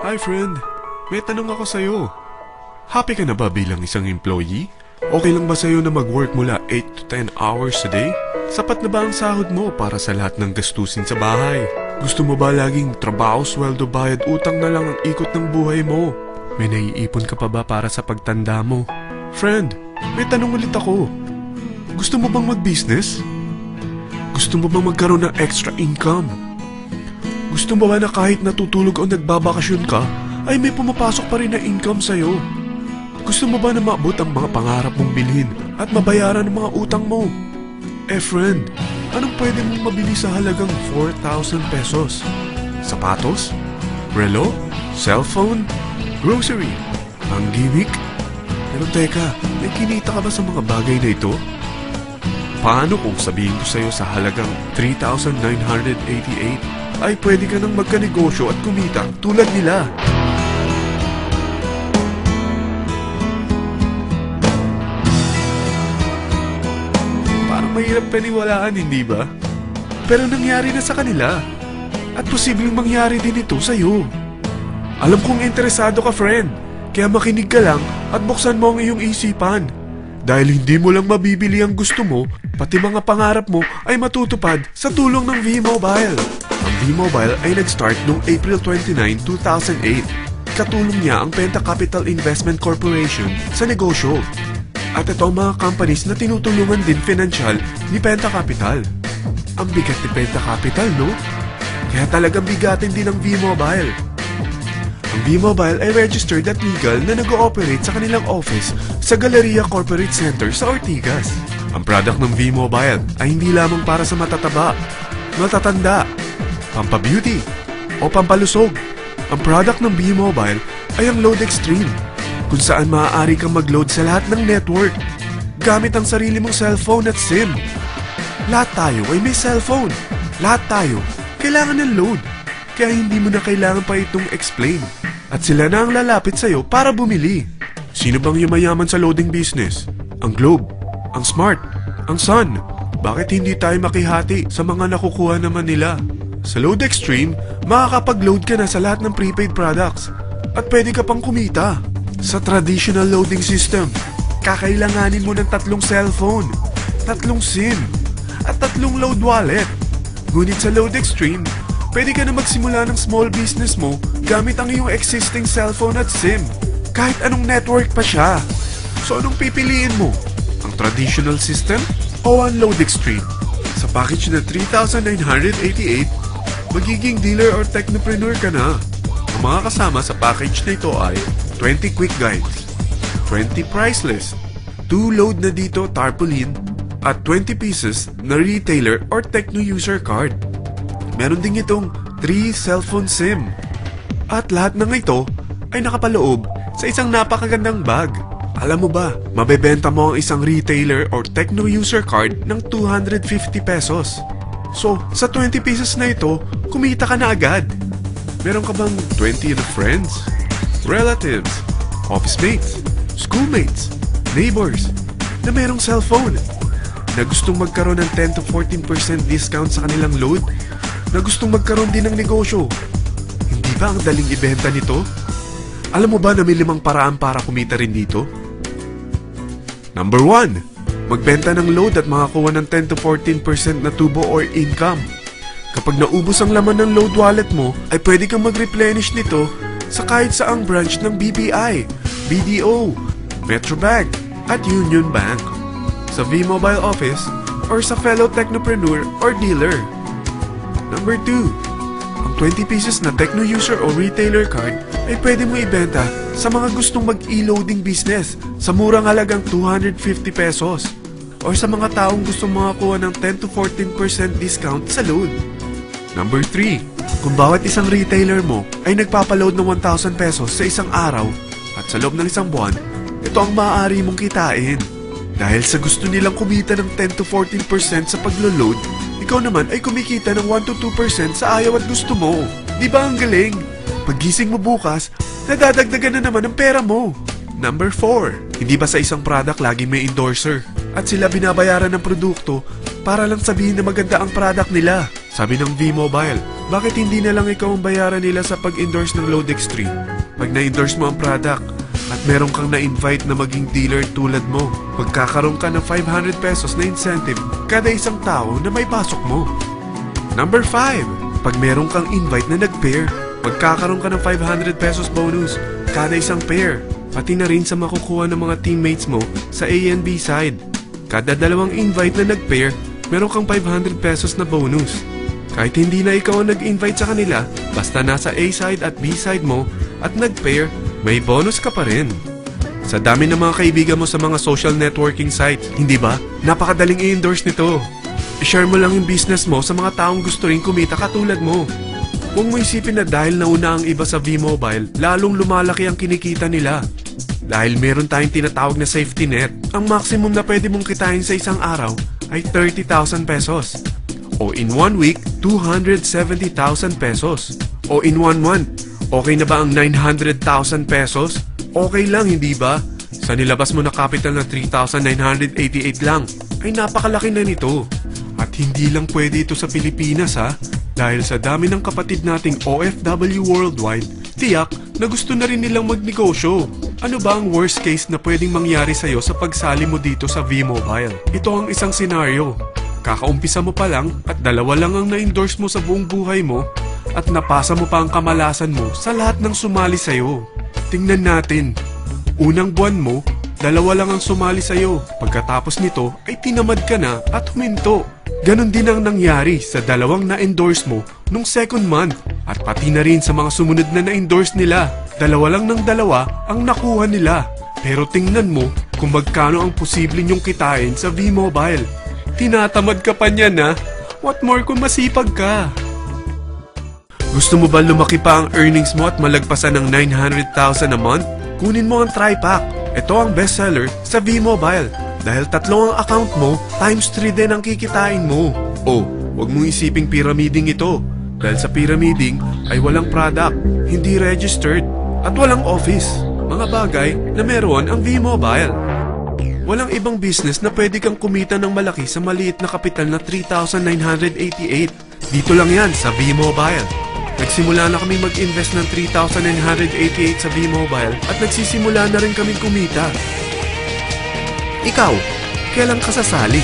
Hi friend, may tanong ako sa'yo. Happy ka na ba bilang isang employee? Okay lang ba sa'yo na mag-work mula 8 to 10 hours a day? Sapat na ba ang sahod mo para sa lahat ng gastusin sa bahay? Gusto mo ba laging trabaho, sweldo, bayad, utang na lang ang ikot ng buhay mo? May naiipon ka pa ba para sa pagtanda mo? Friend, may tanong ulit ako. Gusto mo bang mag-business? Gusto mo bang magkaroon ng extra income? Gusto mo ba na kahit natutulog o nagbabakasyon ka, ay may pumapasok pa rin na income sa'yo? Gusto mo ba na maabot ang mga pangarap mong bilhin at mabayaran ang mga utang mo? Eh friend, anong pwede mong mabili sa halagang 4,000 pesos? Sapatos? Relo? Cellphone? Grocery? Ang gimmick? Pero teka, may kinita ka ba sa mga bagay na ito? Paano kung sabihin ko sa'yo sa halagang 3,988 ay pwede ka nang magkanegosyo at kumita tulad nila? Parang mahirap paniwalaan, hindi ba? Pero nangyari na sa kanila. At posibleng mangyari din ito sa'yo. Alam kong interesado ka, friend. Kaya makinig ka lang at buksan mo ang iyong isipan. Dahil hindi mo lang mabibili ang gusto mo, pati mga pangarap mo ay matutupad sa tulong ng V-Mobile. Ang V-Mobile ay nag-start noong April 29, 2008. Katulong niya ang Penta Capital Investment Corporation sa negosyo. At ito ang mga companies na tinutulungan din financial ni Penta Capital. Ang bigat ni Penta Capital, no? Kaya talagang bigatin din ang V-Mobile. Ang V-Mobile ay registered at legal na nag-ooperate sa kanilang office sa Galleria Corporate Center sa Ortigas. Ang product ng V-Mobile ay hindi lamang para sa matataba, matatanda, pampabeauty, o pampalusog. Ang product ng V-Mobile ay ang Load Extreme, kung saan maaari kang mag-load sa lahat ng network gamit ang sarili mong cellphone at SIM. Lahat tayo ay may cellphone. Lahat tayo kailangan ng load. Kaya hindi mo na kailangan pa itong explain. At sila na ang lalapit sa'yo para bumili. Sino bang yumayaman sa loading business? Ang Globe, ang Smart, ang Sun. Bakit hindi tayo makihati sa mga nakukuha naman nila? Sa Load Extreme, makakapag-load ka na sa lahat ng prepaid products. At pwede ka pang kumita. Sa traditional loading system, kakailanganin mo ng 3 cellphone, 3 SIM, at 3 load wallet. Ngunit sa Load Extreme, pwede ka na magsimula ng small business mo gamit ang iyong existing cellphone at SIM. Kahit anong network pa siya. So anong pipiliin mo? Ang traditional system o ang Load Extreme? Sa package na 3,988, magiging dealer or technopreneur ka na. Ang mga kasama sa package na ito ay 20 quick guides, 20 price list, 2 load na dito tarpaulin, at 20 pieces na retailer or techno user card. Meron din itong 3 cellphone SIM. At lahat ng ito ay nakapaloob sa isang napakagandang bag. Alam mo ba, mabebenta mo ang isang retailer or techno user card ng 250 pesos. So, sa 20 pieces na ito, kumita ka na agad. Meron ka bang 20 na friends, relatives, office mates, schoolmates, neighbors na merong cellphone, na gustong magkaroon ng 10 to 14% discount sa kanilang load, na gustong magkaroon din ng negosyo? Hindi ba ang daling ibenta nito? Alam mo ba na may 5 paraan para kumita rin dito? Number 1, magbenta ng load at makakuha ng 10 to 14% na tubo or income. Kapag naubos ang laman ng load wallet mo, ay pwede kang mag-replenish nito sa kahit saang branch ng BPI, BDO, Metrobank, at Union Bank, sa V-Mobile office, or sa fellow technopreneur or dealer. Number 2, ang 20 pieces na techno user o retailer card ay pwede mo ibenta sa mga gustong mag-e-loading business sa murang halagang 250 pesos, or sa mga taong gustong makakuha ng 10 to 14% discount sa load. Number 3, kung bawat isang retailer mo ay nagpapaload ng 1,000 pesos sa isang araw at sa loob ng isang buwan, ito ang maaari mong kitain. Dahil sa gusto nilang kumita ng 10 to 14% sa paglo-load, ikaw naman ay kumikita ng 1 to 2% sa ayaw at gusto mo. Di ba ang galing? Paggising mo bukas, nadadagdagan na naman ang pera mo. Number 4, hindi ba sa isang product laging may endorser? At sila binabayaran ng produkto para lang sabihin na maganda ang product nila. Sabi ng V-Mobile, Bakit hindi na lang ikaw ang bayaran nila sa pag-endorse ng Load Extreme? Pag na-endorse mo ang product at meron kang na-invite na maging dealer tulad mo, magkakaroon ka ng 500 pesos na incentive kada isang tao na may pasok mo. Number 5. Pag meron kang invite na nag-pair, magkakaroon ka ng 500 pesos bonus kada isang pair, pati na rin sa makukuha ng mga teammates mo sa A and B side. Kada dalawang invite na nag-pair, meron kang 500 pesos na bonus. Kahit hindi na ikaw ang nag-invite sa kanila, basta nasa A side at B side mo at nag-pair, may bonus ka pa rin. Sa dami ng mga kaibigan mo sa mga social networking sites, hindi ba? Napakadaling i-endorse nito. I-share mo lang yung business mo sa mga taong gusto rin kumita katulad mo. Huwag mo isipin na dahil nauna ang iba sa V-Mobile, lalong lumalaki ang kinikita nila. Dahil meron tayong tinatawag na safety net, ang maximum na pwede mong kitain sa isang araw ay 30,000 pesos. O in 1 week, 270,000 pesos. O in 1 month, okay na ba ang 900,000 pesos? Okay lang, hindi ba? Sa nilabas mo na capital na 3,988 lang, ay napakalaki na nito. At hindi lang pwede ito sa Pilipinas ha, dahil sa dami ng kapatid nating OFW worldwide, tiyak na gusto na rin nilang magnegosyo. Ano ba ang worst case na pwedeng mangyari sa'yo sa pagsali mo dito sa V-Mobile? Ito ang isang senaryo. Kakaumpisa mo pa lang at dalawa lang ang na-endorse mo sa buong buhay mo at napasa mo pa ang kamalasan mo sa lahat ng sumali sa'yo. Tingnan natin. Unang buwan mo, dalawa lang ang sumali sa'yo. Pagkatapos nito ay tinamad ka na at huminto. Ganon din ang nangyari sa dalawang na-endorse mo nung second month at pati na rin sa mga sumunod na na-endorse nila. Dalawa lang ng dalawa ang nakuha nila. Pero tingnan mo kung magkano ang posible nyong kitain sa V-Mobile. Tinatamad ka pa niyan ha? What more kung masipag ka? Gusto mo ba lumaki pa ang earnings mo at malagpasan ng 900,000 a month? Kunin mo ang TriPack. Ito ang bestseller sa V-Mobile. Dahil 3 ang account mo, times 3 din ang kikitain mo. Oh, huwag mong isiping pyramiding ito. Dahil sa pyramiding ay walang product, hindi registered, at walang office. Mga bagay na meron ang V-Mobile. Walang ibang business na pwede kang kumita ng malaki sa maliit na kapital na 3,988. Dito lang yan sa V-Mobile. Nagsimula na kami mag-invest ng 3,988 sa V-Mobile at nagsisimula na rin kaming kumita. Ikaw, kailan ka sasali?